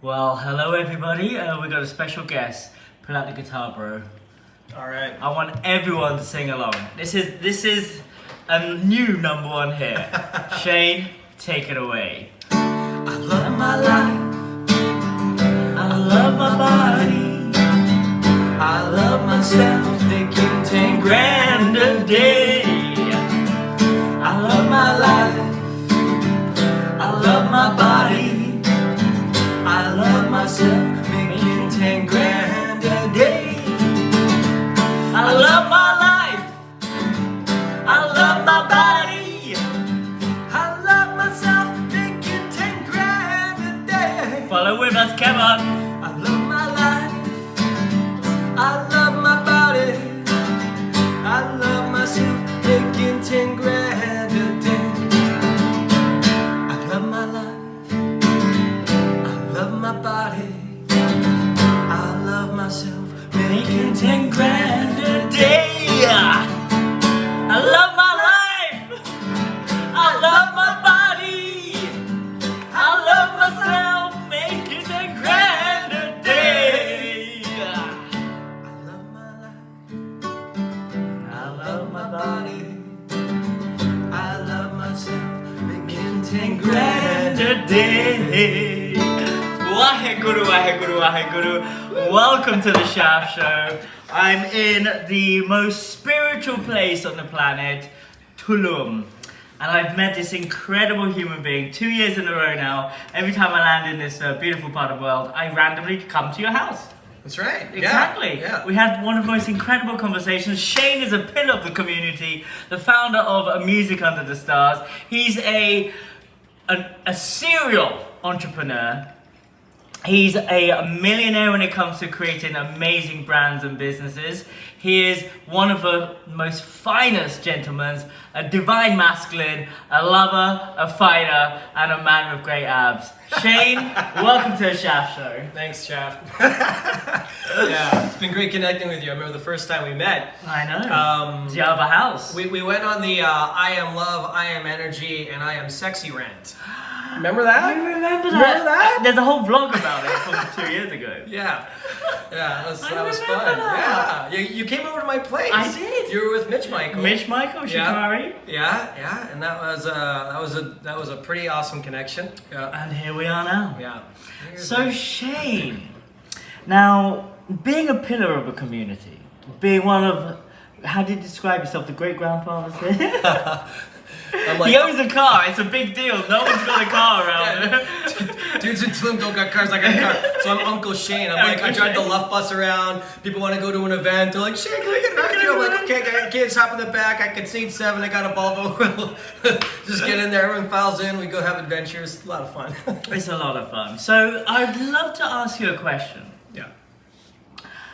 Well, hello everybody. We got a special guest. Pull out the guitar, bro. All right. I want everyone to sing along. This is a new number one here. Shane, take it away. I love my life. I love my body. I love myself. Thinking 10 grand a day. I love my life. I love my body. I love myself, making 10 grand a day. I love my life. I love my body. I love myself, making 10 grand a day. Follow with us, come on. I love my life. I love my body. I love myself, making 10 grand a day. I love my life. I love my body, I love myself, making 10 grand a day. I love my life, I love my body, I love myself, making 10 grand a day. I love my life, I love my body, I love myself, making 10 grand a day. Waheguru, Waheguru, Waheguru. Welcome to the Shaft Show. I'm in the most spiritual place on the planet, Tulum. And I've met this incredible human being 2 years in a row now. Every time I land in this beautiful part of the world, I randomly come to your house. That's right. Exactly. Yeah. We had one of the most incredible conversations. Shane is a pillar of the community, the founder of A Music Under the Stars. He's a serial entrepreneur. He's a millionaire when it comes to creating amazing brands and businesses. He is one of the most finest gentlemen, a divine masculine, a lover, a fighter, and a man with great abs. Shane, welcome to the Shaft Show. Thanks, Shaft. Yeah, it's been great connecting with you. I remember the first time we met. I know. Do you have a house? We went on the I am love, I am energy, and I am sexy rant. Remember that? I remember that. Remember that? There's a whole vlog about it from 2 years ago. Yeah, that was fun. That. Yeah, you came over to my place. I did. You were with Mitch Michael. Mitch Michael, Shikari. Yeah, and that was a pretty awesome connection. Yeah. And here we are now. Yeah. So Shane, now being a pillar of a community, being one of, how do you describe yourself, the great grandfathers here? Like, he owns a car, it's a big deal. No one's got a car around here. Dudes in Tulum don't got cars, I got a car. So I'm Uncle Shane. I drive the Luff bus around. People want to go to an event. They're like, Shane, can we get a ride? I'm like, okay, I got kids, hop in the back. I can seat 7. I got a Volvo. Just get in there. Everyone files in. We go have adventures. A lot of fun. It's a lot of fun. So I'd love to ask you a question. Yeah.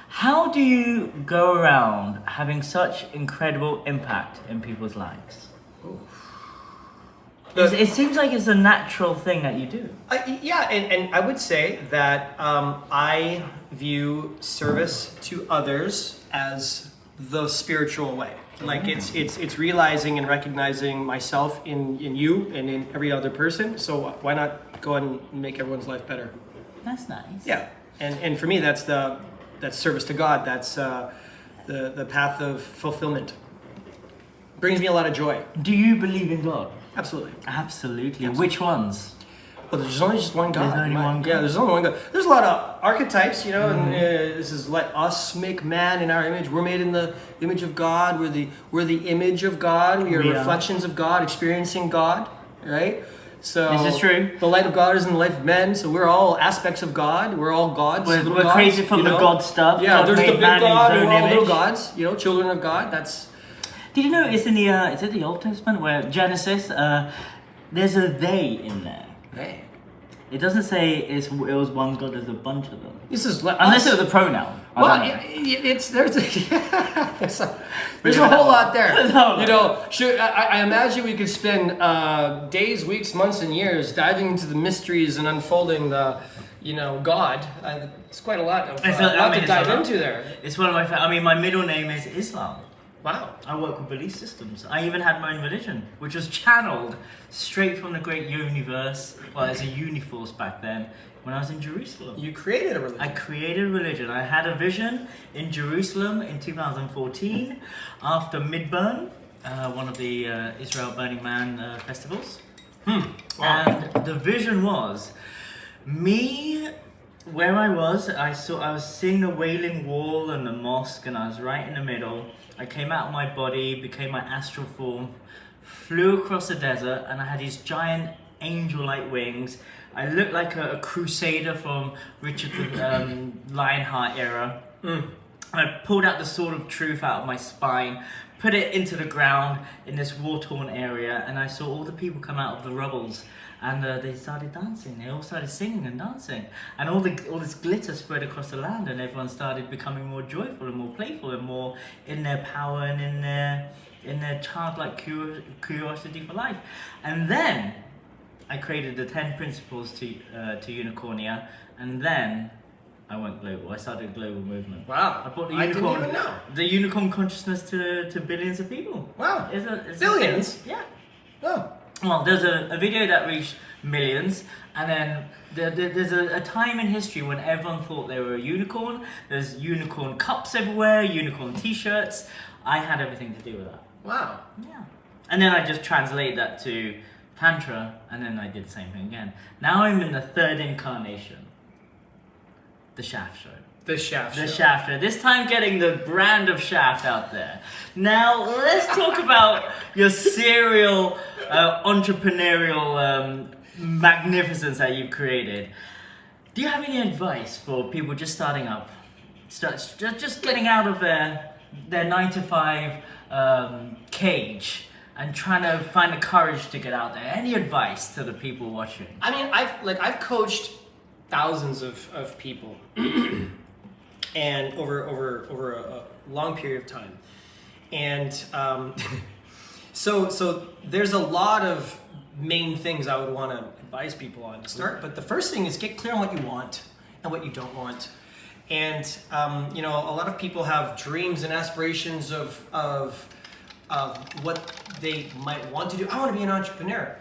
How do you go around having such incredible impact in people's lives? It seems like it's a natural thing that you do. Yeah, and I would say that I view service to others as the spiritual way. Like it's realizing and recognizing myself in you and in every other person. So why not go and make everyone's life better? That's nice. Yeah, and for me that's service to God. That's the path of fulfillment. Brings me a lot of joy. Do you believe in God? Absolutely. Absolutely. Which ones? Well, there's only just one God. There's only one God. Yeah, there's only one God. There's a lot of archetypes, you know, and this is let us make man in our image. We're made in the image of God. We're the image of God. We are reflections of God, experiencing God, right? So this is true. The light of God is in the life of men, so we're all aspects of God. We're all gods. We're gods, crazy from the God stuff. Yeah, God there's the made big man in God, his and own we're all little image. gods, you know, children of God. That's. Did you know it's in the is it the Old Testament where Genesis? There's a they in there. Hey. It doesn't say it was one God. There's a bunch of them. This is unless it was a pronoun. Well, there's a whole lot there. You know, I imagine we could spend days, weeks, months, and years diving into the mysteries and unfolding the, God. It's quite a lot of to dive into there. It's one of my. My middle name is Islam. Wow. I work with belief systems. I even had my own religion, which was channeled straight from the great universe. Well, it's a uniforce back then, when I was in Jerusalem. You created a religion. I created a religion. I had a vision in Jerusalem in 2014 after Midburn, one of the Israel Burning Man festivals. Wow. And the vision was me, where I was seeing the Wailing Wall and the mosque, and I was right in the middle. I came out of my body, became my astral form, flew across the desert, and I had these giant angel-like wings. I looked like a crusader from Richard the Lionheart era. I pulled out the sword of truth out of my spine, put it into the ground in this war-torn area, and I saw all the people come out of the rubbles, and they started dancing. They all started singing and dancing, and all this glitter spread across the land, and everyone started becoming more joyful and more playful and more in their power and in their childlike curiosity for life. And then I created the 10 principles to Unicornia, and then I went global. I started a global movement. Wow. I brought the I unicorn, didn't even know. the unicorn consciousness to billions of people. Wow. It's Billions? Yeah. Oh. Well, there's a video that reached millions, and then there's a time in history when everyone thought they were a unicorn. There's unicorn cups everywhere, unicorn t-shirts. I had everything to do with that. Wow. Yeah. And then I just translated that to Tantra, and then I did the same thing again. Now I'm in the third incarnation. The Shaft Show. The Shaft Show. The Shaft Show. This time getting the brand of Shaft out there. Now let's talk about your serial entrepreneurial magnificence that you've created. Do you have any advice for people just starting up? Just getting out of their 9-to-5 cage and trying to find the courage to get out there. Any advice to the people watching? I mean, I've coached thousands of people, and over a long period of time, and so there's a lot of main things I would want to advise people on to start. But the first thing is get clear on what you want and what you don't want. And a lot of people have dreams and aspirations of what they might want to do. I want to be an entrepreneur.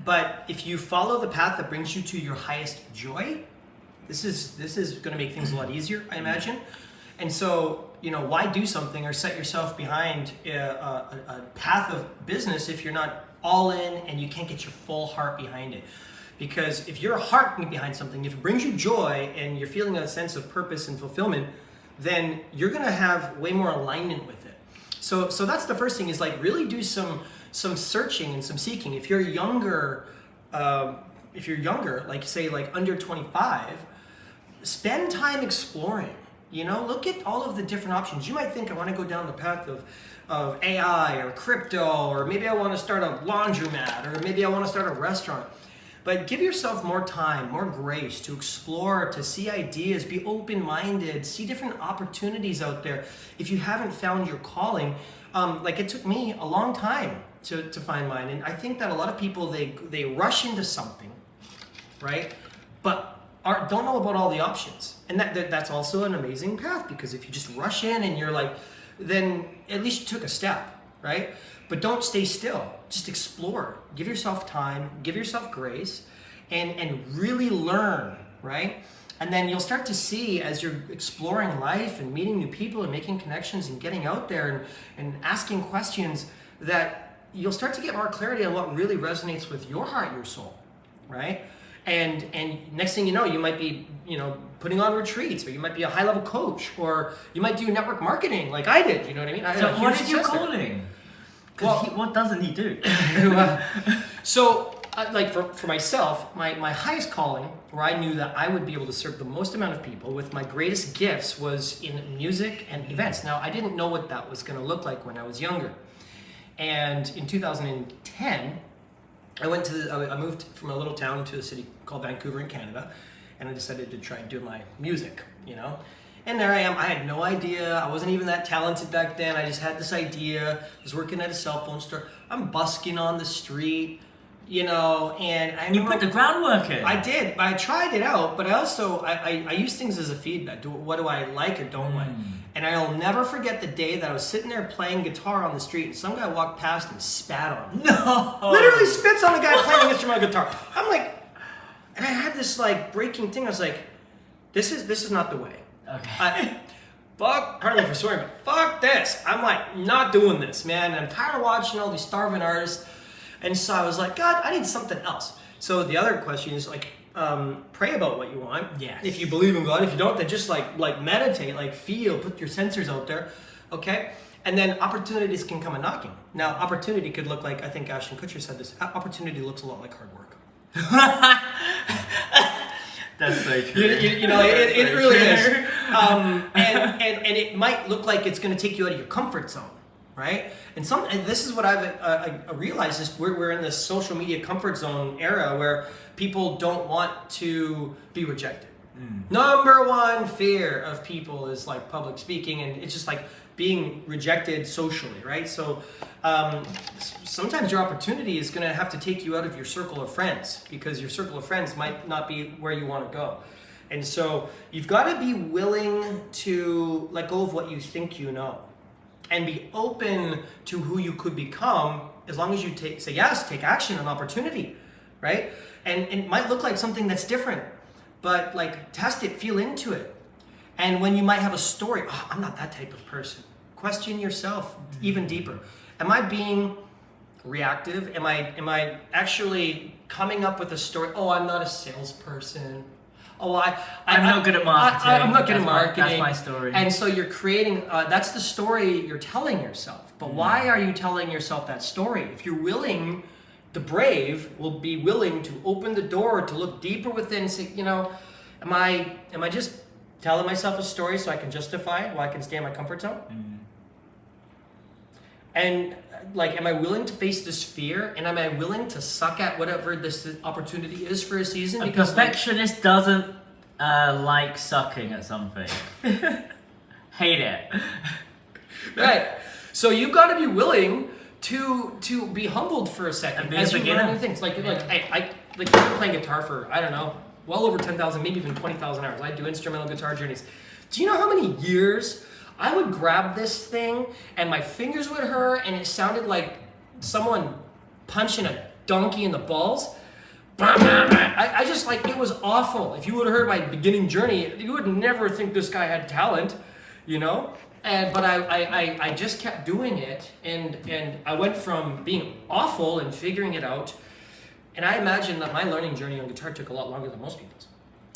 But if you follow the path that brings you to your highest joy, this is going to make things a lot easier, I imagine. And so, why do something or set yourself behind a path of business if you're not all in and you can't get your full heart behind it? Because if your heart behind something, if it brings you joy and you're feeling a sense of purpose and fulfillment, then you're going to have way more alignment with it. So that's the first thing, is like really do some searching and some seeking. If you're younger, like say like under 25, spend time exploring. Look at all of the different options. You might think, I want to go down the path of AI or crypto, or maybe I want to start a laundromat, or maybe I want to start a restaurant. But give yourself more time, more grace to explore, to see ideas, be open-minded, see different opportunities out there. If you haven't found your calling, like it took me a long time to find mine. And I think that a lot of people, they rush into something, right? But don't know about all the options. And that's also an amazing path, because if you just rush in and you're like, then at least you took a step, right? But don't stay still. Just explore. Give yourself time, give yourself grace, and really learn, right? And then you'll start to see, as you're exploring life and meeting new people and making connections and getting out there and asking questions, that you'll start to get more clarity on what really resonates with your heart, your soul, right? And next thing you know, you might be, putting on retreats, or you might be a high-level coach, or you might do network marketing like I did, you know what I mean? So what is your calling? Well, what doesn't he do? So, like for myself, my highest calling, where I knew that I would be able to serve the most amount of people with my greatest gifts, was in music and events. Now, I didn't know what that was going to look like when I was younger. And in 2010, I moved from a little town to a city called Vancouver in Canada, and I decided to try and do my music, And there I am. I had no idea. I wasn't even that talented back then. I just had this idea. I was working at a cell phone store. I'm busking on the street, you know, and I You remember, put the groundwork in. I did. I tried it out, but I also I use things as a feedback. What do I like or don't like? And I'll never forget the day that I was sitting there playing guitar on the street, and some guy walked past and spat on me. No. Literally spits on a guy playing an instrumental guitar. I'm like, and I had this like breaking thing. I was like, this is not the way. Okay. Fuck, pardon me for swearing, but fuck this. I'm like, not doing this, man. I'm tired of watching all these starving artists. And so I was like, God, I need something else. So the other question is like, pray about what you want. Yes. If you believe in God, if you don't, then just like meditate, like feel, put your sensors out there, okay? And then opportunities can come a knocking. Now, opportunity could look like, I think Ashton Kutcher said this, opportunity looks a lot like hard work. That's so true. You know, it really is. And it might look like it's going to take you out of your comfort zone, right? And this is what I've realized is we're in this social media comfort zone era where people don't want to be rejected. Number one fear of people is like public speaking, and it's just like being rejected socially, right? So sometimes your opportunity is going to have to take you out of your circle of friends because your circle of friends might not be where you want to go. And so you've got to be willing to let go of what you think you know and be open to who you could become as long as you say yes, take action on opportunity, right? And it might look like something that's different, but like test it, feel into it. And when you might have a story, oh, I'm not that type of person. Question yourself even deeper. Am I being reactive? Am I actually coming up with a story? Oh, I'm not a salesperson. Oh, I'm not good at marketing. I'm not good at marketing. That's my story. And so you're creating, that's the story you're telling yourself. But why are you telling yourself that story? If you're willing, the brave will be willing to open the door to look deeper within and say, you know, am I just telling myself a story so I can justify it while I can stay in my comfort zone? And like, am I willing to face this fear? And am I willing to suck at whatever this opportunity is for a season? A perfectionist doesn't like sucking at something. Hate it. Right. So you've got to be willing to be humbled for a second And be as a you beginner. learn new things. Like I've been playing guitar for, I don't know, well over 10,000, maybe even 20,000 hours. I do instrumental guitar journeys. Do you know how many years I would grab this thing and my fingers would hurt and it sounded like someone punching a donkey in the balls? I just like, it was awful. If you would have heard my beginning journey, you would never think this guy had talent, you know? But I just kept doing it, and I went from being awful and figuring it out, and I imagine that my learning journey on guitar took a lot longer than most people's.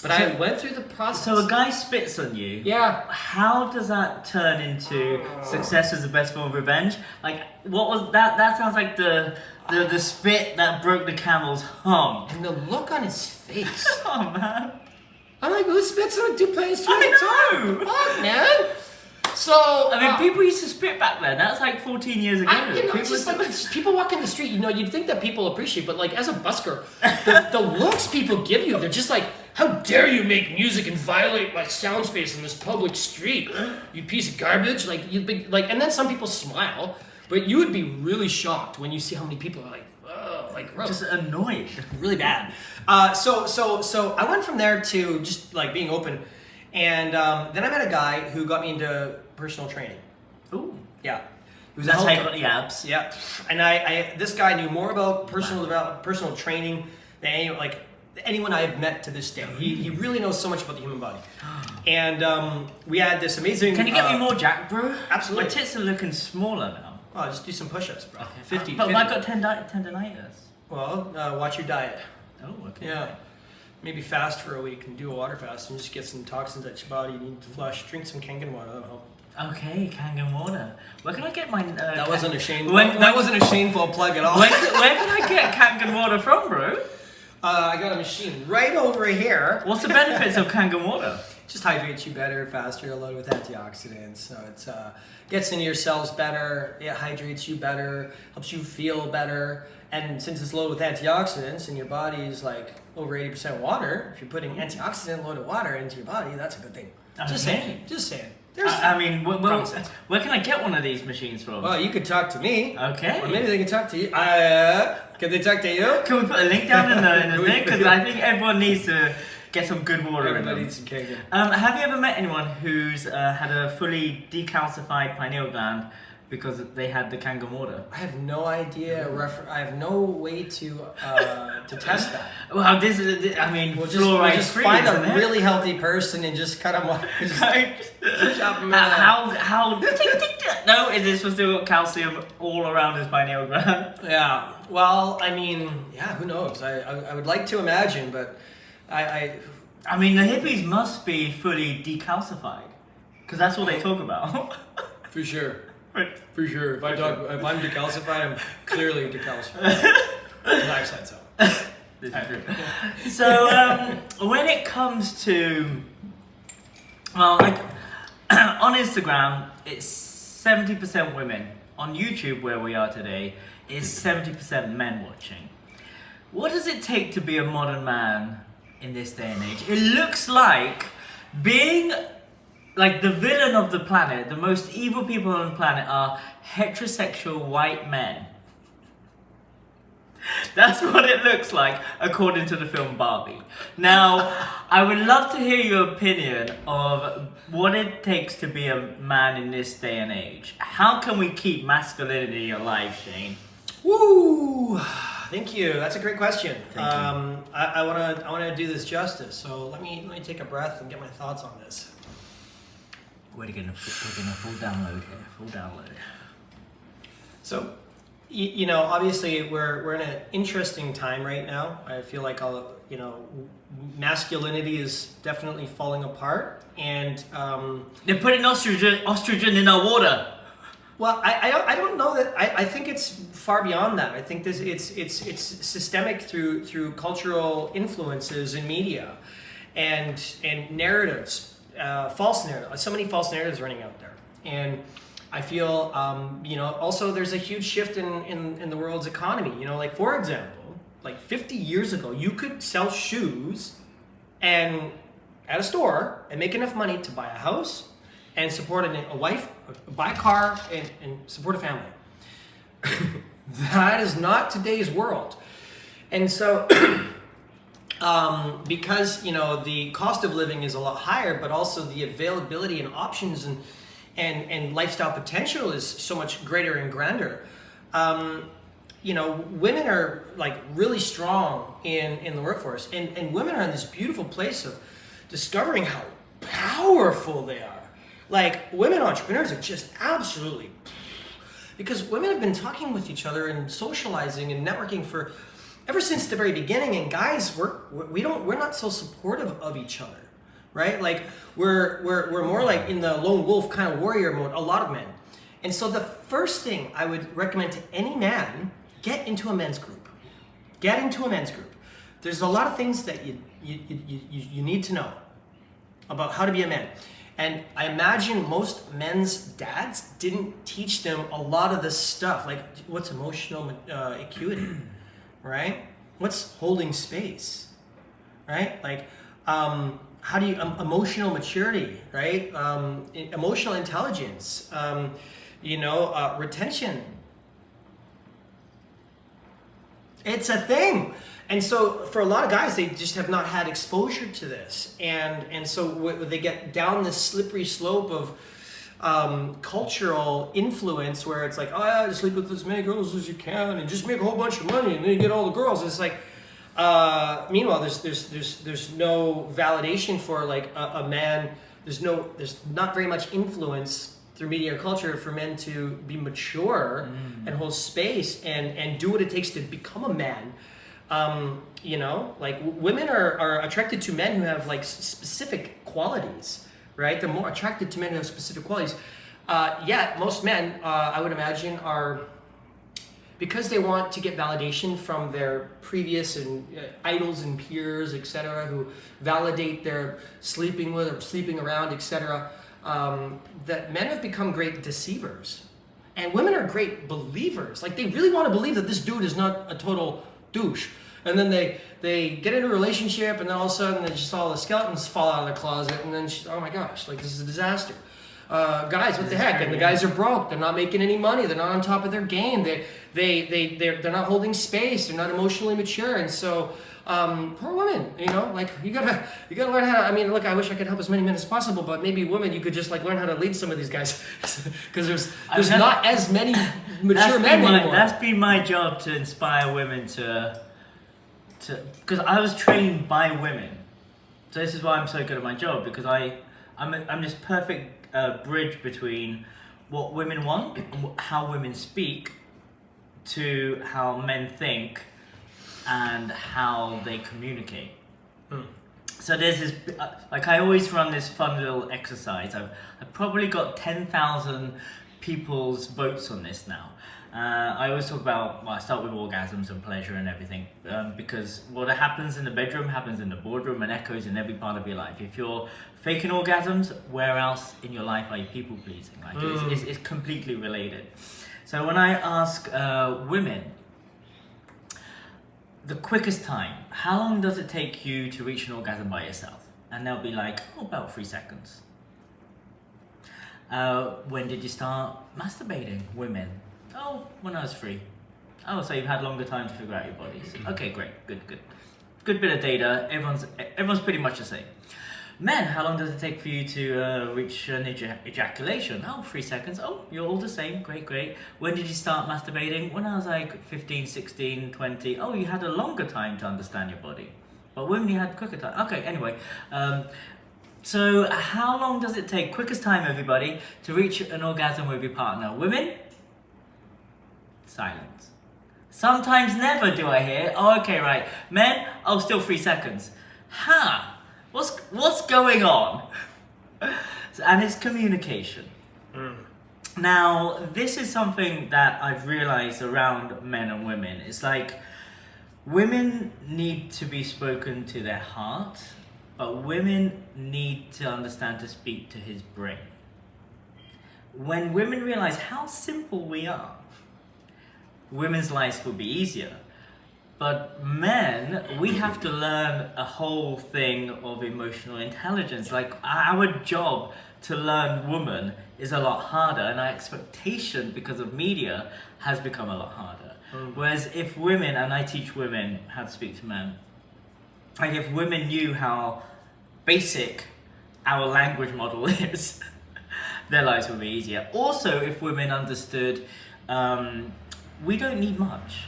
But I went through the process. So a guy spits on you. Yeah. How does that turn into success as the best form of revenge? Like, what was that? That sounds like the spit that broke the camel's hump. And the look on his face. Oh man. I'm like, who spits on a dude playing guitar? I know. Fuck, man. So I mean, people used to spit back then. That's like 14 years ago. It's just like people walk in the street. You know, you'd think that people appreciate, but like as a busker, the looks people give you, they're just like, how dare you make music and violate my sound space in this public street, you piece of garbage! Like you'd be like, and then some people smile, but you would be really shocked when you see how many people are like, oh, like gross. Just annoyed. Really bad. So I went from there to just like being open, and then I met a guy who got me into personal training. Ooh. Yeah. That's how you got the abs. Yeah. And this guy knew more about personal training than anyone I've met to this day. He really knows so much about the human body. And we had this amazing... Can you get me more jack, bro? Absolutely. My tits are looking smaller now. Oh, just do some push-ups, bro. Okay. 50. But 50. I've got tendinitis. Well, watch your diet. Oh, okay. Yeah. Maybe fast for a week and do a water fast and just get some toxins out your body. You need to flush. Drink some Kangen water. That'll help. Okay, Kangen water. Where can I get my... that wasn't a shameful... When- that wasn't a shameful plug at all. where can I get Kangen water from, bro? I got a machine right over here. What's the benefits of Kangen water? Just hydrates you better, faster, loaded with antioxidants. So it gets into your cells better, it hydrates you better, helps you feel better. And since it's loaded with antioxidants and your body is like over 80% water, if you're putting antioxidant loaded water into your body, that's a good thing. Okay. Just saying. I mean, common sense. where can I get one of these machines from? Well, you could talk to me. Okay. Or maybe they can talk to you. Can they talk to you? Can we put a link down in the thing? Because I think everyone needs to get some good water in Everybody them. needs some Kangen. Have you ever met anyone who's had a fully decalcified pineal gland because they had the Kangen water? I have no idea. I have no way to test that. Well, this is, I mean, We'll fluoride just free, find isn't a it? really healthy person and just cut them off. Just chop them out. How no, is this supposed to got calcium all around his pineal gland? Yeah. Well, I mean, yeah. Who knows? I would like to imagine, but I mean, the hippies must be fully decalcified because that's what they talk about. for sure. Right. For sure. If I'm decalcified, I'm clearly decalcified. I said so. This is true. So when it comes to, well, like on Instagram, it's 70% women. On YouTube, where we are today, is 70% men watching. What does it take to be a modern man in this day and age? It looks like being like the villain of the planet, the most evil people on the planet are heterosexual white men. That's what it looks like according to the film Barbie. Now, I would love to hear your opinion of what it takes to be a man in this day and age. How can we keep masculinity alive, Shane? Woo! Thank you. That's a great question. Thank you. I wanna do this justice. So let me take a breath and get my thoughts on this. We're gonna full download here. Full download. So, you know, obviously we're in an interesting time right now. I feel like masculinity is definitely falling apart, and they're putting estrogen in our water. well, I don't know that. I think it's far beyond that. I think it's systemic through cultural influences in media, and narratives. False narrative. So many false narratives running out there, and I feel also there's a huge shift in the world's economy. You know, like for example, like 50 years ago, you could sell shoes and at a store and make enough money to buy a house and support a wife, buy a car, and support a family. That is not today's world, and so. Because the cost of living is a lot higher, but also the availability and options and lifestyle potential is so much greater and grander. Women are like really strong in the workforce, and women are in this beautiful place of discovering how powerful they are. Like women entrepreneurs are just absolutely, because women have been talking with each other and socializing and networking ever since the very beginning, and guys, we're not so supportive of each other, right? Like we're more like in the lone wolf kind of warrior mode. A lot of men, and so the first thing I would recommend to any man: get into a men's group. Get into a men's group. There's a lot of things that you need to know about how to be a man, and I imagine most men's dads didn't teach them a lot of this stuff, like what's emotional acuity. Right? What's holding space? Right? Like, how do you, emotional maturity, right? Emotional intelligence, retention. It's a thing. And so for a lot of guys, they just have not had exposure to this. And so they get down this slippery slope of cultural influence where it's like, oh yeah, just sleep with as many girls as you can and just make a whole bunch of money and then you get all the girls. And it's like, meanwhile, there's no validation for like a man. There's not very much influence through media or culture for men to be mature and hold space and do what it takes to become a man. Like women are attracted to men who have like specific qualities. Right? They're more attracted to men who have specific qualities. Yet most men, I would imagine, are, because they want to get validation from their previous and idols and peers, etc., who validate their sleeping with or sleeping around, etc., that men have become great deceivers. And women are great believers. Like they really want to believe that this dude is not a total douche. And then they get into a relationship, and then all of a sudden, just all the skeletons fall out of the closet, and then oh my gosh, like this is a disaster. guys, what the heck? And the guys are broke. They're not making any money. They're not on top of their game. They're not holding space. They're not emotionally mature. And so, poor women, you know, like you gotta learn how to, I mean, look, I wish I could help as many men as possible, but maybe women, you could just like learn how to lead some of these guys because there's not as many mature men anymore. That's been my job, to inspire women to, because I was trained by women. So this is why I'm so good at my job, because I'm this perfect bridge between what women want and how women speak to how men think and how they communicate. So there's this, like I always run this fun little exercise. I've probably got 10,000 people's votes on this now. I always talk about, well, I start with orgasms and pleasure and everything, because what happens in the bedroom happens in the boardroom and echoes in every part of your life. If you're faking orgasms, where else in your life are you people pleasing? Like it's completely related. So when I ask women, the quickest time, how long does it take you to reach an orgasm by yourself? And they'll be like, oh, about 3 seconds. When did you start masturbating? Women. Oh, when I was 3. Oh, so you've had longer time to figure out your bodies. Okay, great, good bit of data. Everyone's pretty much the same. Men, how long does it take for you to reach an ejaculation? Oh, 3 seconds. Oh, you're all the same. Great. When did you start masturbating? When I was like 15, 16, 20. Oh, you had a longer time to understand your body. But women, you had quicker time. Okay, anyway. So how long does it take, quickest time everybody, to reach an orgasm with your partner? Women? Silence. Sometimes never, do I hear. Oh, okay, right. Men? Oh, still 3 seconds. What's going on? And it's communication. Now, this is something that I've realized around men and women. It's like women need to be spoken to their heart, but women need to understand to speak to his brain. When women realize how simple we are, women's lives will be easier. But men, we have to learn a whole thing of emotional intelligence. Like our job to learn woman is a lot harder, and our expectation because of media has become a lot harder. Whereas if women, and I teach women how to speak to men, like if women knew how basic our language model is, their lives would be easier. Also, if women understood, we don't need much.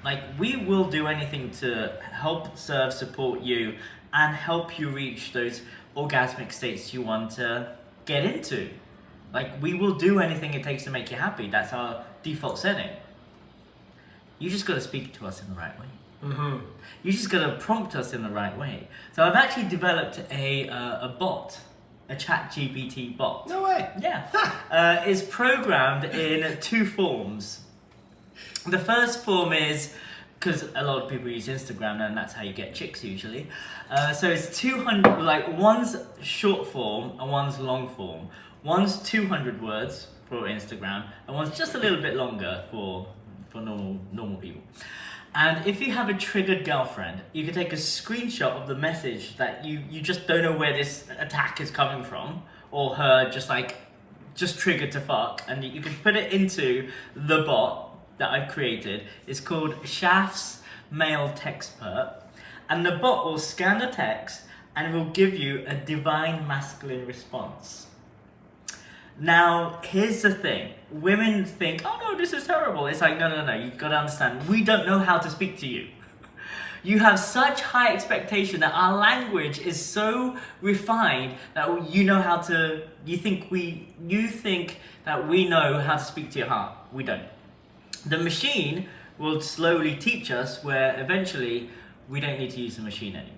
Like, we will do anything to help, serve, support you and help you reach those orgasmic states you want to get into. Like, we will do anything it takes to make you happy. That's our default setting. You just got to speak to us in the right way. You just got to prompt us in the right way. So I've actually developed a bot, a ChatGPT bot. No way. Yeah. It's programmed in 2 forms. The first form is, because a lot of people use Instagram and that's how you get chicks usually. So it's 200, like one's short form and one's long form. One's 200 words for Instagram and one's just a little bit longer for normal people. And if you have a triggered girlfriend, you can take a screenshot of the message that you just don't know where this attack is coming from, or her just triggered to fuck, and you can put it into the bot that I've created. It's called Shaft's Male Texpert, and the bot will scan the text and it will give you a divine masculine response. Now, here's the thing. Women think, oh no, this is terrible. It's like, no, you've got to understand, we don't know how to speak to you. You have such high expectation that our language is so refined that you know how to, you think that we know how to speak to your heart. We don't. The machine will slowly teach us, where eventually we don't need to use the machine anymore.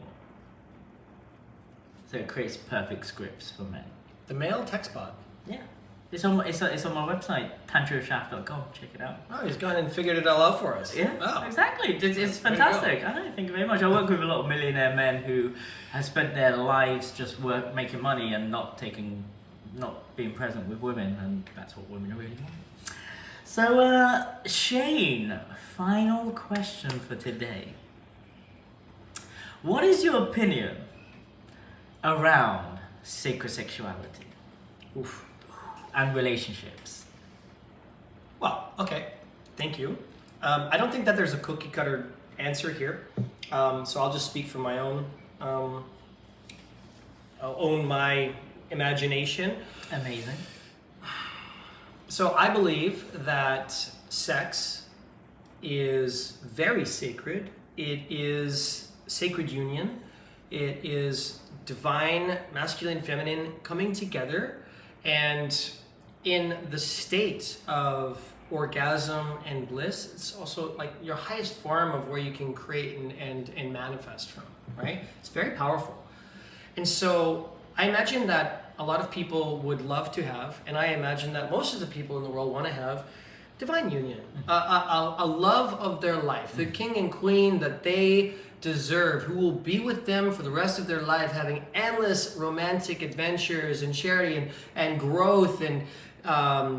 So it creates perfect scripts for men. The male text bot. Yeah. It's on my website, tantrashaft.com. Check it out. Oh, he's gone and figured it all out for us. Yeah, oh. Exactly. It's fantastic. I don't think very much. I work with a lot of millionaire men who have spent their lives just making money and not being present with women, and that's what women really want. So, Shane, final question for today. What is your opinion around sacred sexuality? Oof. and relationships? Well, okay, thank you. I don't think that there's a cookie cutter answer here, so I'll just speak from my own. I'll own my imagination. Amazing. So I believe that sex is very sacred. It is sacred union. It is divine, masculine, feminine coming together, and in the state of orgasm and bliss, it's also like your highest form of where you can create and manifest from, right? It's very powerful. And so I imagine that a lot of people would love to have, and I imagine that most of the people in the world want to have divine union, a love of their life, the king and queen that they deserve, who will be with them for the rest of their life, having endless romantic adventures and charity and growth and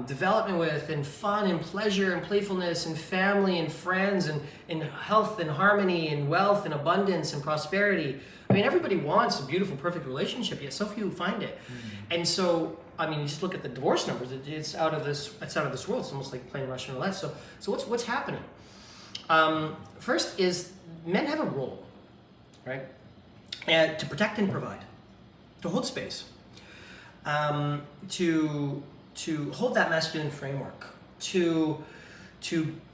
development with, and fun and pleasure and playfulness and family and friends and health and harmony and wealth and abundance and prosperity. I mean, everybody wants a beautiful, perfect relationship, yet so few find it. And so, I mean, you just look at the divorce numbers. It's out of this world. It's almost like playing Russian roulette. So what's happening? First is men have a role, right? And to protect and provide, to hold space, to hold that masculine framework, to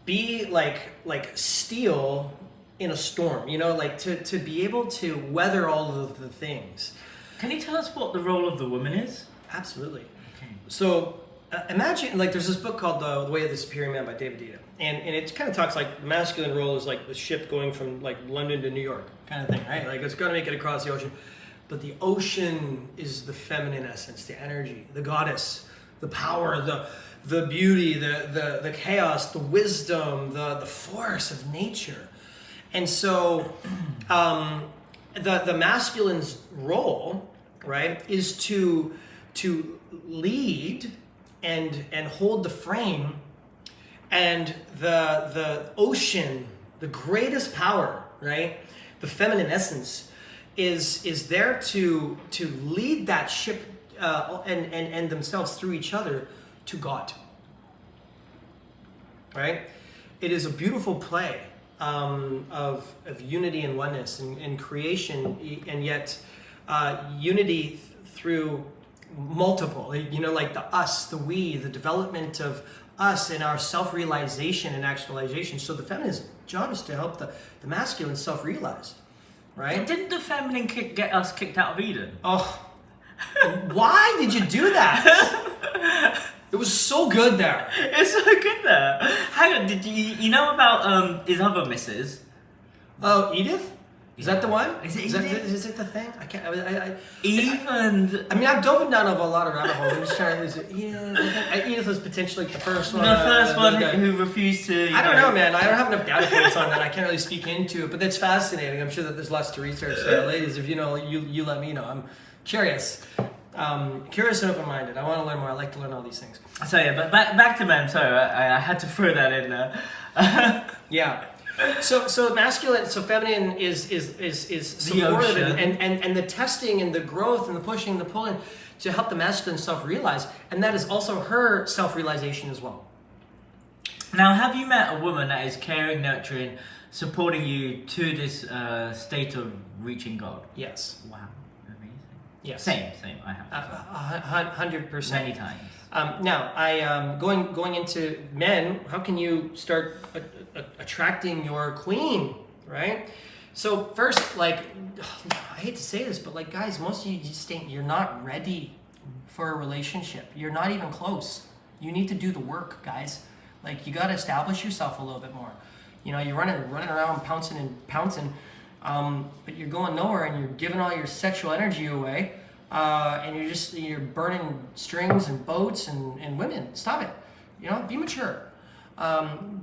be like steel in a storm, you know, like to be able to weather all of the things. Can you tell us what the role of the woman is? Absolutely. Okay. So imagine, like, there's this book called The Way of the Superior Man by David Dita, and it kind of talks like the masculine role is like the ship going from like London to New York kind of thing, right? Like it's got to make it across the ocean, but the ocean is the feminine essence, the energy, the goddess, the power, the beauty, the chaos, the wisdom, the force of nature. And so the masculine's role, right, is to lead and hold the frame, and the ocean, the greatest power, right, the feminine essence is there to lead that ship and themselves through each other to God, right? It is a beautiful play of unity and oneness and creation, and yet unity through multiple, you know, like the us, the we, the development of us and our self-realization and actualization. So the feminine's job is to help the masculine self-realize, right? Didn't the feminine get us kicked out of Eden? Oh, why did you do that? It was so good there. It's so good there. Hang on, did you know about his other missus? Oh, Edith? Is that the one? Is it Is Edith? it the thing? I can't. Eve and... I mean, I've dove down a lot of rabbit holes. I'm just trying to. Is it Edith was potentially like the first one. The first one guy. who refused to... I don't know, man. I don't have enough data points on that. I can't really speak into it, but that's fascinating. I'm sure that there's lots to research there. Ladies, if you know, you let me know. I'm curious. Curious and open-minded. I want to learn more. I like to learn all these things. So yeah, but back to men. Sorry, I had to throw that in there. Yeah. So masculine, so feminine is supportive and the testing and the growth and the pushing and the pulling to help the masculine self-realize, and that is also her self-realization as well. Now, have you met a woman that is caring, nurturing, supporting you to this state of reaching God? Yes. Wow, amazing. Yes. Same. I have 100%. many times. Now, I going into men. How can you start attracting your queen, right? So first, like, I hate to say this, but like, guys, most of you just think you're not ready for a relationship. You're not even close. You need to do the work, guys. Like, you got to establish yourself a little bit more. You know, you're running around pouncing, but you're going nowhere, and you're giving all your sexual energy away. And you're burning strings and boats and women. Stop it. You know, be mature,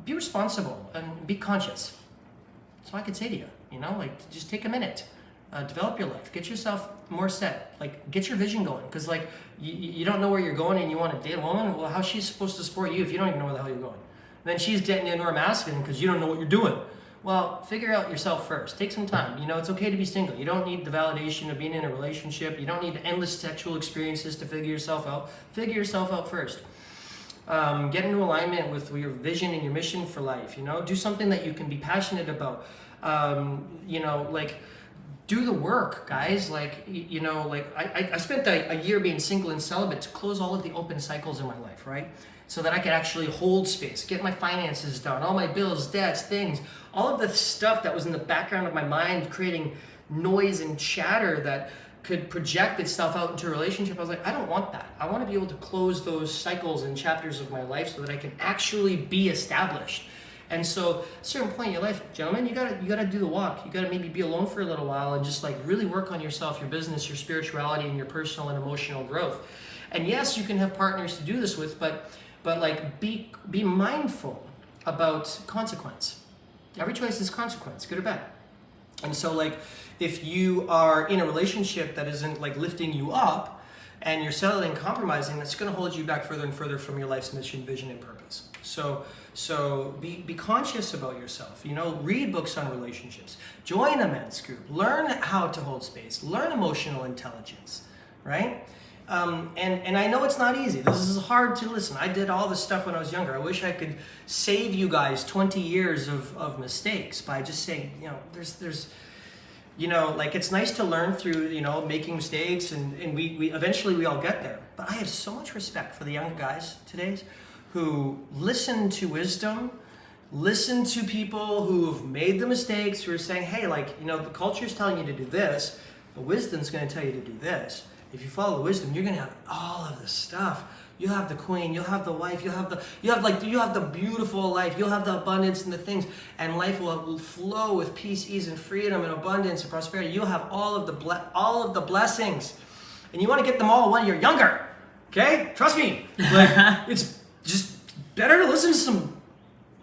be responsible, and be conscious. That's all I could say to you. You know, like, just take a minute, develop your life, get yourself more set, like, get your vision going. Because like, you don't know where you're going and you want to date a woman. Well, how's she supposed to support you if you don't even know where the hell you're going? And then she's getting into her masculine because you don't know what you're doing. Well, figure out yourself first. Take some time. You know, it's okay to be single. You don't need the validation of being in a relationship. You don't need endless sexual experiences to figure yourself out. Figure yourself out first. Get into alignment with your vision and your mission for life. You know, do something that you can be passionate about. You know, like, do the work, guys. Like, you know, like I spent a year being single and celibate to close all of the open cycles in my life, right? So that I could actually hold space, get my finances done, all my bills, debts, things, all of the stuff that was in the background of my mind, creating noise and chatter that could project itself out into a relationship. I was like, I don't want that. I want to be able to close those cycles and chapters of my life so that I can actually be established. And so, at a certain point in your life, gentlemen, you gotta do the walk. You gotta maybe be alone for a little while and just like really work on yourself, your business, your spirituality, and your personal and emotional growth. And yes, you can have partners to do this with, but like be mindful about consequence. Every choice is consequence, good or bad. And so like if you are in a relationship that isn't like lifting you up and you're settling and compromising, that's going to hold you back further and further from your life's mission, vision, and purpose. So be conscious about yourself. You know, read books on relationships, join a men's group, learn how to hold space, learn emotional intelligence, right? And I know it's not easy. This is hard to listen. I did all this stuff when I was younger. I wish I could save you guys 20 years of mistakes by just saying, you know, there's you know, like it's nice to learn through, you know, making mistakes and we eventually we all get there. But I have so much respect for the younger guys today who listen to wisdom, listen to people who have made the mistakes, who are saying, hey, like, you know, the culture is telling you to do this, but wisdom's going to tell you to do this. If you follow the wisdom, you're going to have all of this stuff. You'll have the queen, you'll have the wife, you'll have the beautiful life, you'll have the abundance and the things, and life will flow with peace, ease, and freedom, and abundance and prosperity. You'll have all of the blessings, and you want to get them all when you're younger. Okay, trust me. Like it's just better to listen to some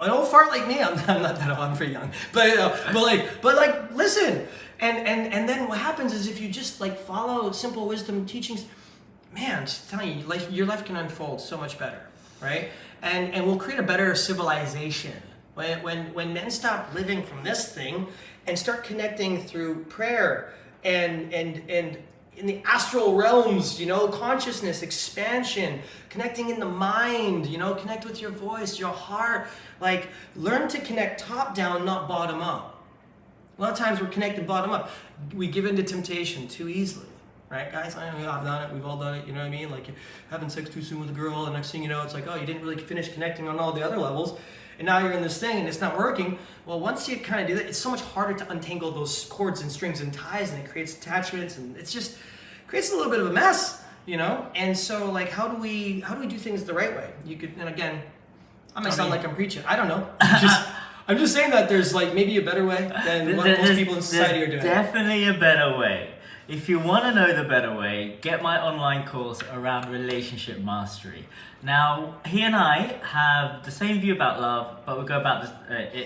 an old fart like me. I'm not that old. I'm pretty young, but listen. And then what happens is if you just like follow simple wisdom teachings, man, just telling you, your life can unfold so much better, right? And we'll create a better civilization when men stop living from this thing and start connecting through prayer and in the astral realms, you know, consciousness, expansion, connecting in the mind, you know, connect with your voice, your heart, like learn to connect top down, not bottom up. A lot of times we're connected bottom up. We give into temptation too easily. Right, guys? I know I've done it. We've all done it. You know what I mean? Like you're having sex too soon with a girl, and next thing you know, it's like, oh, you didn't really finish connecting on all the other levels, and now you're in this thing and it's not working. Well, once you kind of do that, it's so much harder to untangle those cords and strings and ties, and it creates attachments, and it's just creates a little bit of a mess, you know. And so, like, how do we do things the right way? You could, and again, I might sound like I'm preaching. I don't know. I'm just saying that there's like maybe a better way than what most people in society are doing. Definitely a better way. If you want to know the better way, get my online course around relationship mastery. Now, he and I have the same view about love, but we go about this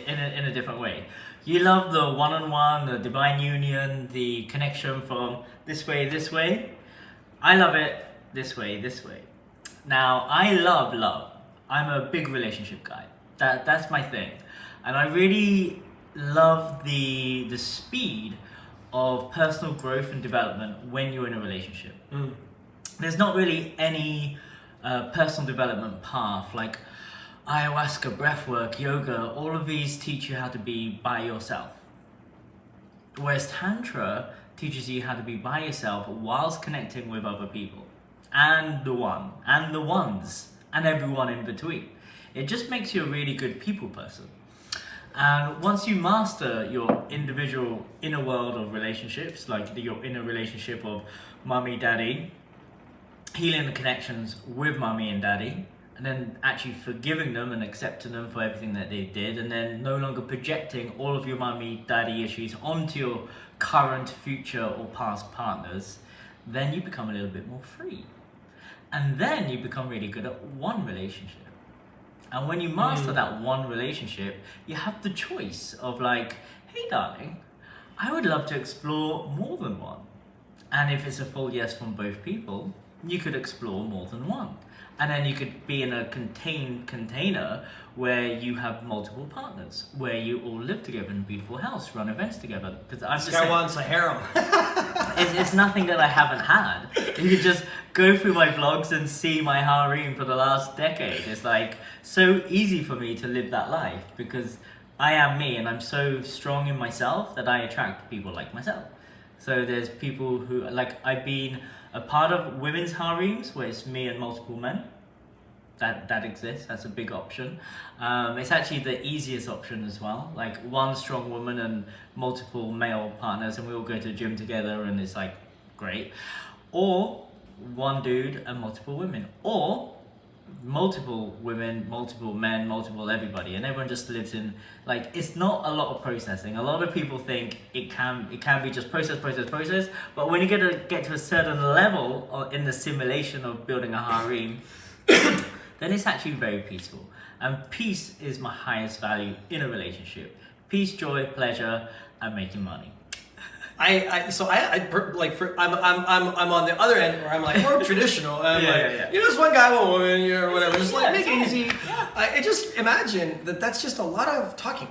in a different way. You love the one-on-one, the divine union, the connection from this way. I love it this way. Now, I love love. I'm a big relationship guy. That's my thing. And I really love the speed of personal growth and development when you're in a relationship. There's not really any personal development path like ayahuasca, breathwork, yoga. All of these teach you how to be by yourself. Whereas Tantra teaches you how to be by yourself whilst connecting with other people. And the one, and the ones, and everyone in between. It just makes you a really good people person. And once you master your individual inner world of relationships, like your inner relationship of mummy, daddy, healing the connections with mummy and daddy, and then actually forgiving them and accepting them for everything that they did, and then no longer projecting all of your mummy, daddy issues onto your current, future, or past partners, then you become a little bit more free. And then you become really good at one relationship. And when you master that one relationship, you have the choice of like, hey darling, I would love to explore more than one. And if it's a full yes from both people, you could explore more than one. And then you could be in a contained container where you have multiple partners, where you all live together in a beautiful house, run events together. Because I'm This just guy saying, wants a harem. it's nothing that I haven't had. You could just go through my vlogs and see my harem for the last decade. It's like so easy for me to live that life because I am me and I'm so strong in myself that I attract people like myself. So there's people who, like, I've been a part of women's harems where it's me and multiple men. That exists. That's a big option. It's actually the easiest option as well. Like one strong woman and multiple male partners, and we all go to the gym together, and it's like great. Or one dude and multiple women, or multiple women, multiple men, multiple everybody, and everyone just lives in, like, it's not a lot of processing. A lot of people think it can be just process, but when you get to a certain level in the simulation of building a harem, then it's actually very peaceful. And peace is my highest value in a relationship. Peace, joy, pleasure, and making money. I'm on the other end where I'm like more traditional. And I'm you know, just one guy, one woman, or whatever. Just like make it easy. I just imagine that's just a lot of talking.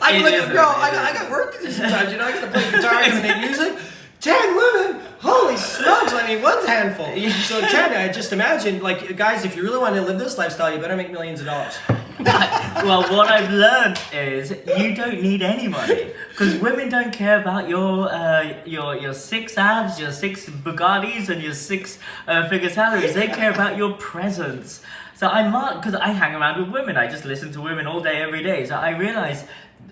I got work to do sometimes. You know, I got to play guitar and make music. 10 women, holy smokes! I mean, one's handful. So 10, I just imagine, like, guys, if you really want to live this lifestyle, you better make millions of dollars. Well, what I've learned is you don't need any money because women don't care about your 6 abs, your 6 Bugattis, and your 6-figure salaries. They care about your presence. So because I hang around with women, I just listen to women all day, every day. So I realize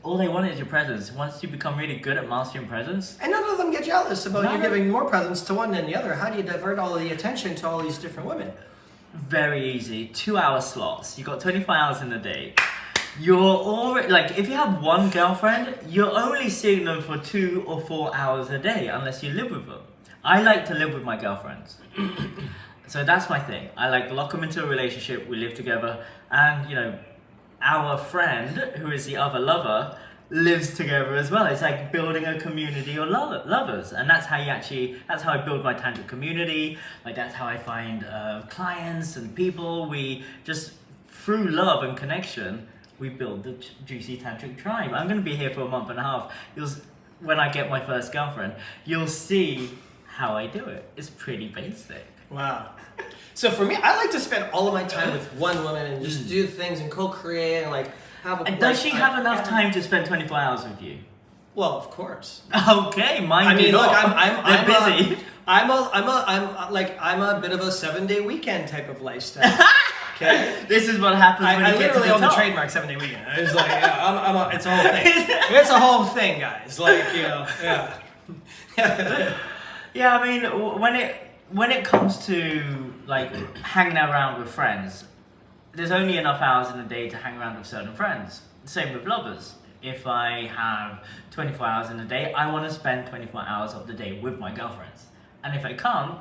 all they want is your presence. Once you become really good at mastering presence, and none of them get jealous about you giving more presence to one than the other. How do you divert all of the attention to all these different women? very easy. 2-hour slots. You got 24 hours in the day. You're already, like, if you have one girlfriend, you're only seeing them for 2 or 4 hours a day unless you live with them. I like to live with my girlfriends. So that's my thing. I like to lock them into a relationship, we live together, and, you know, our friend, who is the other lover, lives together as well. It's like building a community of lovers, and that's how I build my tantric community. Like, that's how I find clients and people. We just, through love and connection, we build the juicy tantric tribe. I'm going to be here for a month and a half. When I get my first girlfriend, you'll see how I do it. It's pretty basic. Wow. So for me, I like to spend all of my time with one woman and just do things and co-create and like have a. And does she have enough time to spend 24 hours with you? Well, of course. Okay, mine do look, not. I'm busy. I'm a bit of a 7-day weekend type of lifestyle. Okay. This is what happens when I you get to literally the own the top. trademark 7-day weekend. It's like, yeah, it's a whole thing. It's a whole thing, guys. Like, you know, yeah. Yeah, I mean, when it comes to like hanging around with friends, there's only enough hours in the day to hang around with certain friends. Same with lovers. If I have 24 hours in a day, I want to spend 24 hours of the day with my girlfriends. And if I can't,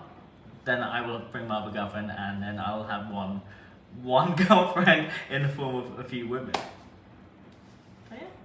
then I will bring my other girlfriend, and then I will have one girlfriend in the form of a few women.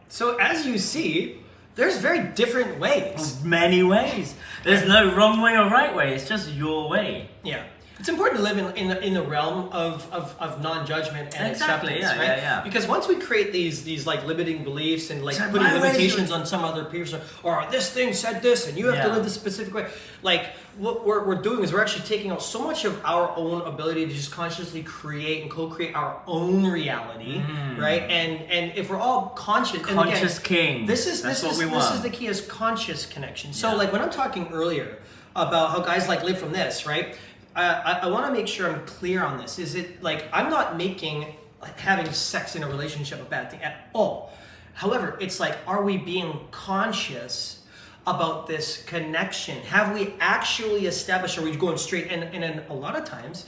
So as you see, there's very different ways. Many ways. There's no wrong way or right way. It's just your way. Yeah. It's important to live in the realm of non-judgment and Exactly, acceptance, yeah, right? yeah. Because once we create these like limiting beliefs and like So putting my ways limitations on some other person, or this thing said this and you have to live this specific way, like what we're doing is we're actually taking out so much of our own ability to just consciously create and co-create our own reality, right? And if we're all conscious, and Conscious again, kings. This is the key, is conscious connection. So like when I'm talking earlier about how guys like live from this, right? I want to make sure I'm clear on this. Is it like I'm not making like having sex in a relationship a bad thing at all. However, it's like, are we being conscious about this connection? Have we actually established? Are we going straight? And then a lot of times,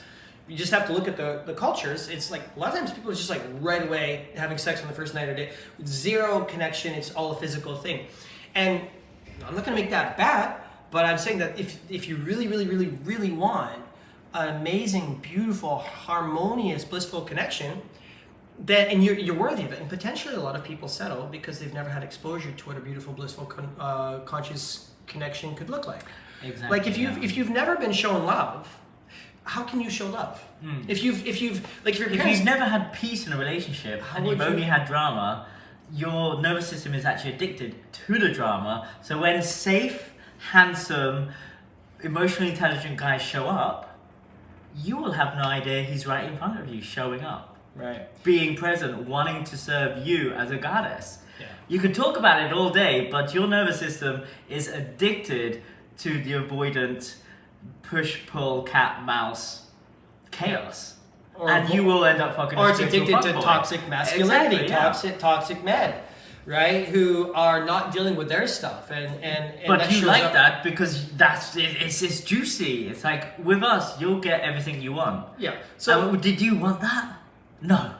you just have to look at the cultures. It's like a lot of times people are just like right away having sex on the first night of the day, zero connection. It's all a physical thing, and I'm not going to make that bad. But I'm saying that if you really want an amazing, beautiful, harmonious, blissful connection, then and you're worthy of it. And potentially a lot of people settle because they've never had exposure to what a beautiful, blissful, conscious connection could look like. Like if yeah. you've never been shown love, how can you show love? If you've like if your If parents, you've never had peace in a relationship and you've would you- only had drama, your nervous system is actually addicted to the drama. So when safe, handsome, emotionally intelligent guys show up, you will have no idea he's right in front of you, showing up, right? being present, wanting to serve you as a goddess. Yeah. You could talk about it all day, but your nervous system is addicted to the avoidant push-pull cat-mouse chaos. And you will end up fucking. Or it's spiritual addicted to fuckboy. toxic masculinity, Exactly, yeah. toxic men, right? Who are not dealing with their stuff, and But that you shows like up- that because it's juicy. It's like with us, you'll get everything you want. Yeah. So Did you want that? No,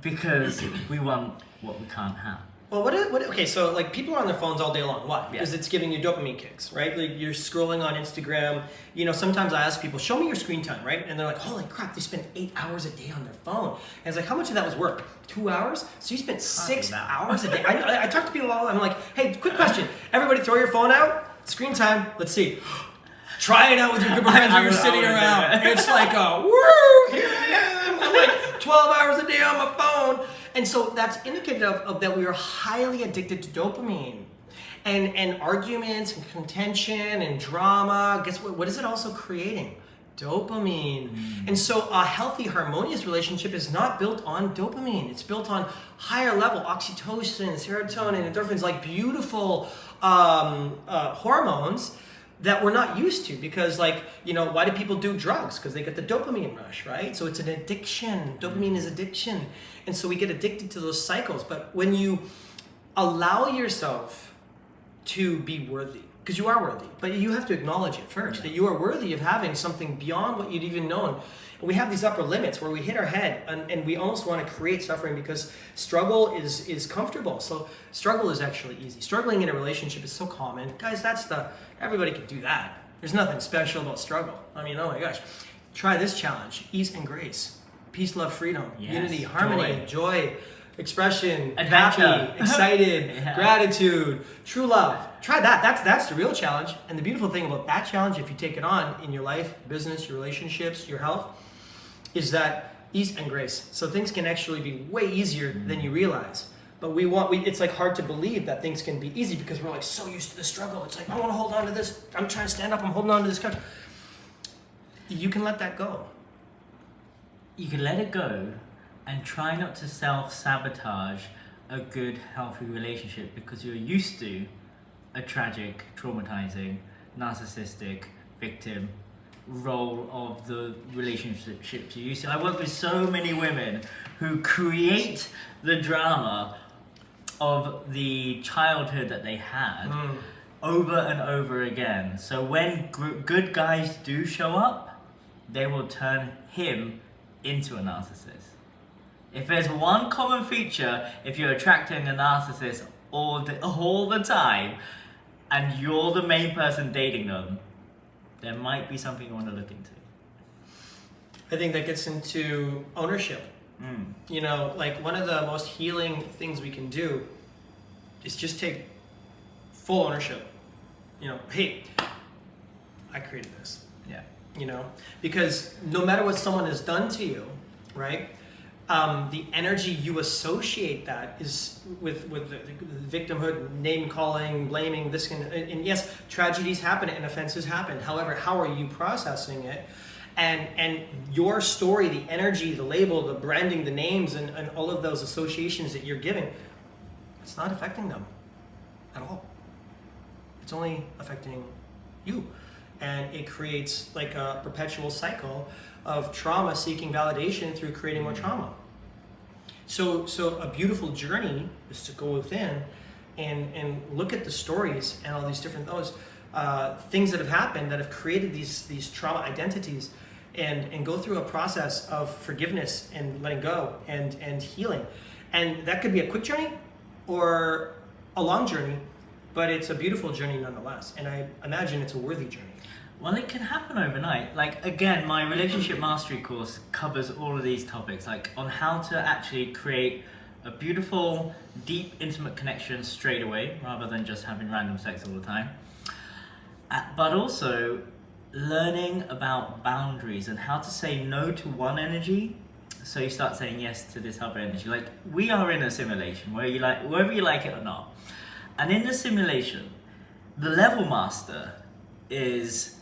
because we want what we can't have. well, okay, so like people are on their phones all day long. Why? Yeah. Because it's giving you dopamine kicks, right? Like you're scrolling on Instagram. You know, sometimes I ask people, show me your screen time, right? And they're like, holy crap, they spend 8 hours a day on their phone. And it's like, how much of that was work? 2 hours? So you spent 6 that. hours a day. I talk to people all. I'm like, hey, quick question. Everybody, throw your phone out. Screen time. Let's see. Try it out with your group of friends when you're sitting around. It's like a woo, here I am. I'm like 12 hours a day on my phone. And so that's indicative of that we are highly addicted to dopamine. And arguments and contention and drama, guess what is it also creating? Dopamine. And so a healthy, harmonious relationship is not built on dopamine. It's built on higher level oxytocin, serotonin, endorphins, like beautiful hormones that we're not used to, because like, you know, why do people do drugs? Because they get the dopamine rush, right? So it's an addiction. Dopamine is addiction. And so we get addicted to those cycles. But when you allow yourself to be worthy, because you are worthy, but you have to acknowledge it first, that you are worthy of having something beyond what you'd even known. And we have these upper limits where we hit our head and we almost want to create suffering because struggle is comfortable. So struggle is actually easy. Struggling in a relationship is so common. Guys, everybody can do that. There's nothing special about struggle. I mean, oh my gosh. Try this challenge, ease and grace, peace, love, freedom, Yes, unity, harmony, joy, expression, Adventure. happy, excited, Yeah. gratitude, true love. Try that. That's the real challenge. And the beautiful thing about that challenge, if you take it on in your life, business, your relationships, your health, is that ease and grace. So things can actually be way easier than you realize. But it's like hard to believe that things can be easy because we're like so used to the struggle. It's like, I want to hold on to this. I'm trying to stand up. I'm holding on to this couch. You can let that go. You can let it go and try not to self-sabotage a good, healthy relationship because you're used to a tragic, traumatizing, narcissistic victim role of the relationships you're used to. I work with so many women who create the drama of the childhood that they had over and over again. So when good guys do show up, they will turn him into a narcissist. If there's one common feature, if you're attracting a narcissist all the time, and you're the main person dating them, there might be something you want to look into. I think that gets into ownership. You know, like one of the most healing things we can do is just take full ownership. You know, hey, I created this. Yeah. You know, because no matter what someone has done to you, right? The energy you associate that is with the victimhood, name calling, blaming. And yes, tragedies happen and offenses happen. However, how are you processing it? And your story, the energy, the label, the branding, the names, and all of those associations that you're giving, it's not affecting them at all. It's only affecting you. And it creates like a perpetual cycle of trauma seeking validation through creating more trauma. So a beautiful journey is to go within and look at the stories and all these different things that have happened that have created these trauma identities and go through a process of forgiveness and letting go and healing. And that could be a quick journey or a long journey, but it's a beautiful journey nonetheless. And I imagine it's a worthy journey. Well, it can happen overnight. Like, again, my relationship mastery course covers all of these topics, like on how to actually create a beautiful, deep, intimate connection straight away, rather than just having random sex all the time. but also learning about boundaries and how to say no to one energy, so you start saying yes to this other energy. Like, we are in a simulation whether you like it or not, and in the simulation, the level master is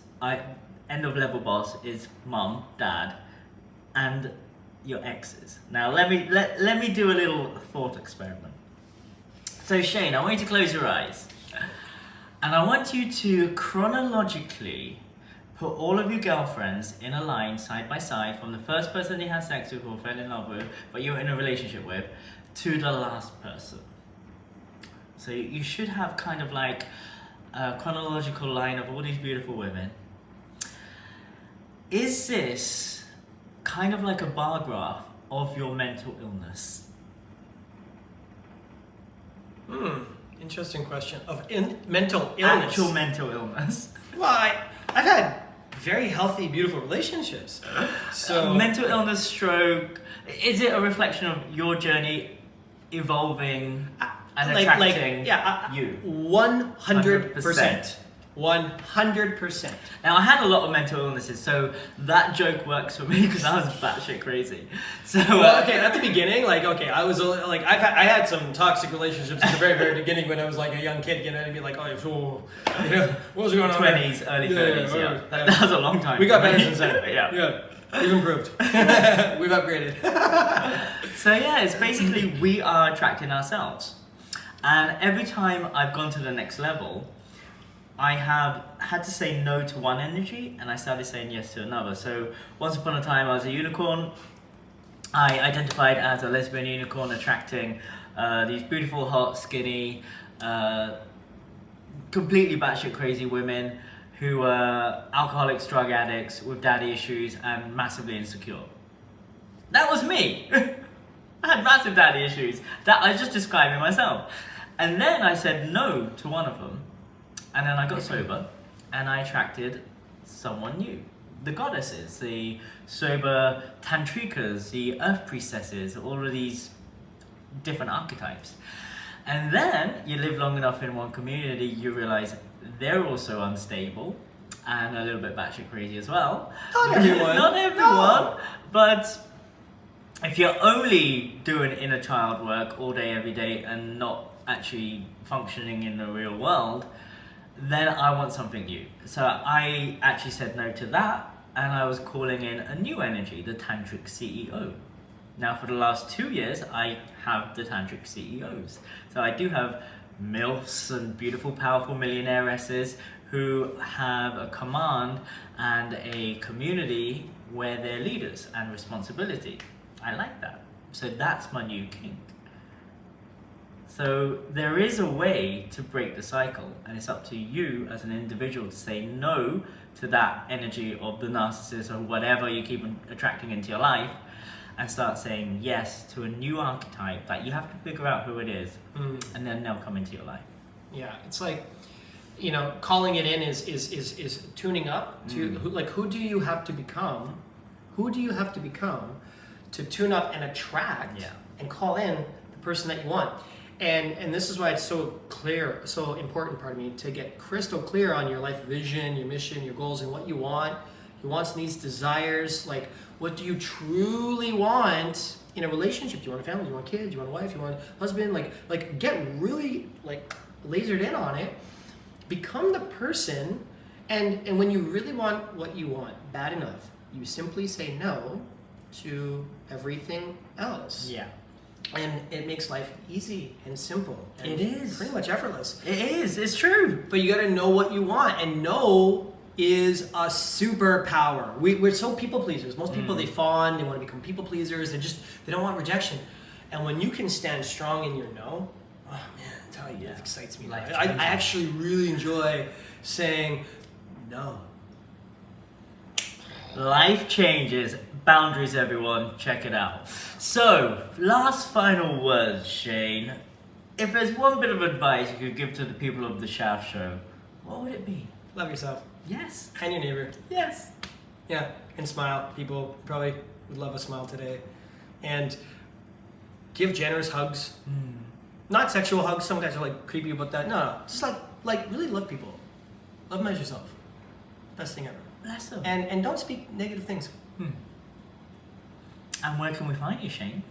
end of level boss is mum, dad, and your exes. Now let me do a little thought experiment. So Shane, I want you to close your eyes, and I want you to chronologically put all of your girlfriends in a line side by side, from the first person you had sex with or fell in love with, but you're in a relationship with, to the last person. So you should have kind of like a chronological line of all these beautiful women. Is this kind of like a bar graph of your mental illness? Interesting question. Of mental illness. Actual mental illness. Well, I've had very healthy, beautiful relationships. So mental illness, stroke. Is it a reflection of your journey evolving and attracting you? 100%. 100%. Now, I had a lot of mental illnesses, so that joke works for me because I was batshit crazy. So well, okay, at the beginning, I was like, I had some toxic relationships at the very, very beginning when I was like a young kid, and I'd be like, what was going on? 20s, early 30s, yeah. That was a long time. We got better since then. Yeah. We've improved. We've upgraded. So yeah, it's basically we are attracting ourselves. And every time I've gone to the next level, I have had to say no to one energy, and I started saying yes to another. So once upon a time, I was a unicorn. I identified as a lesbian unicorn, attracting these beautiful, hot, skinny, completely batshit crazy women who were alcoholics, drug addicts with daddy issues and massively insecure. That was me. I had massive daddy issues that I was just describing myself. And then I said no to one of them. And then I got sober, and I attracted someone new. The goddesses, the sober tantrikas, the earth priestesses, all of these different archetypes. And then you live long enough in one community, you realize they're also unstable and a little bit batshit crazy as well. Not everyone. Not everyone, but if you're only doing inner child work all day, every day, and not actually functioning in the real world, then I want something new. So I actually said no to that, and I was calling in a new energy, the Tantric CEO. Now for the last 2 years, I have the Tantric CEOs. So I do have MILFs and beautiful, powerful millionairesses who have a command and a community where they're leaders and responsibility. I like that. So that's my new kink. So there is a way to break the cycle, and it's up to you as an individual to say no to that energy of the narcissist or whatever you keep attracting into your life, and start saying yes to a new archetype that you have to figure out who it is, and then they'll come into your life. Yeah, it's like, calling it in is tuning up to who do you have to become? Who do you have to become to tune up and attract and call in the person that you want? And this is why it's so important, to get crystal clear on your life vision, your mission, your goals, and what you want, your wants, needs, desires. Like, what do you truly want in a relationship? Do you want a family? Do you want kids? Do you want a wife? Do you want a husband? Like get really lasered in on it. Become the person, and when you really want what you want bad enough, you simply say no to everything else. Yeah. And it makes life easy and simple. And it is. Pretty much effortless. It is. It's true. But you got to know what you want. And know is a superpower. We're so people pleasers. Most people, they fawn. They want to become people pleasers. They don't want rejection. And when you can stand strong in your no, oh man, I tell you, it excites me. I actually really enjoy saying no. Life changes. Boundaries, everyone. Check it out. So, last final words, Shane. If there's one bit of advice you could give to the people of the Shaft Show, what would it be? Love yourself. Yes. And your neighbor. Yes. Yeah, and smile. People probably would love a smile today. And give generous hugs. Not sexual hugs. Some guys are creepy about that. No. Just really love people. Love yourself. Best thing ever. Bless them. And don't speak negative things. And where can we find you, Shane?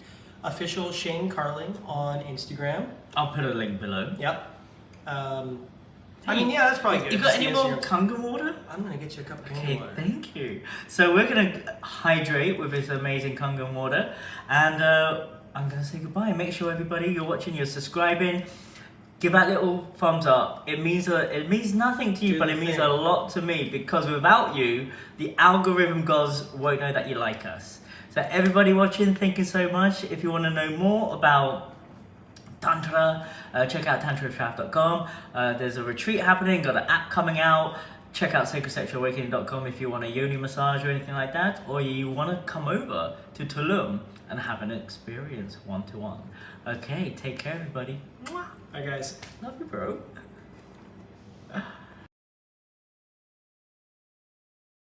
Official Shane Carling on Instagram. I'll put a link below. Yep. I mean, yeah, that's probably good. You got any more Instagram. Kangen water? I'm gonna get you a cup of Okay, water. thank you. So we're gonna hydrate with this amazing Kangen water, and I'm gonna say goodbye. Make sure everybody you're watching, you're subscribing. Give that little thumbs up. It means nothing to you, Do but the it means thing. a lot to me, because without you, the algorithm gods won't know that you like us. So everybody watching, thank you so much. If you want to know more about Tantra, check out tantratrap.com. There's a retreat happening, got an app coming out. Check out sacredsexualawakening.com if you want a yoni massage or anything like that, or you want to come over to Tulum and have an experience one-to-one. Okay, take care everybody. Mwah. Bye, guys. Love you, bro.